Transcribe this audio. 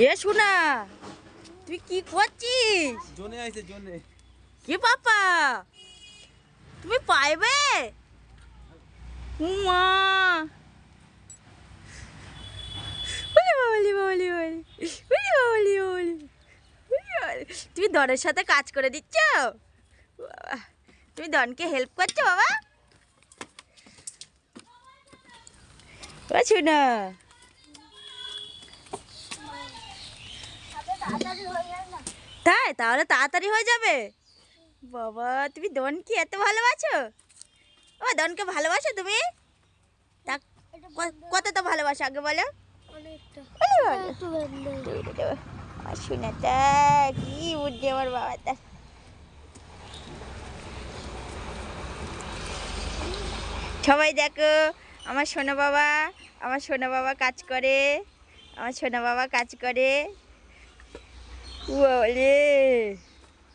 এ শোনা, তুই কি করছিস? জোনে আইছে জোনে। কি পাপা, তুমি পাইবে? মা তুমি দনের সাথে কাজ করে দিচ্ছ? তুমি দনকে হেল্প করছো বাবা? শোনা, তাই তাহলে তাড়াতাড়ি হয়ে যাবে। বাবা, তুমি দনকে এত ভালোবাসো? ও দনকে ভালোবাসো তুমি? তা কতটা ভালোবাসো আগে বলো। শোনাটা কি বুঝছে আমার বাবাটা। সবাই দেখো, আমার সোনা বাবা, আমার সোনা বাবা কাজ করে, আমার সোনা বাবা কাজ করে। বলে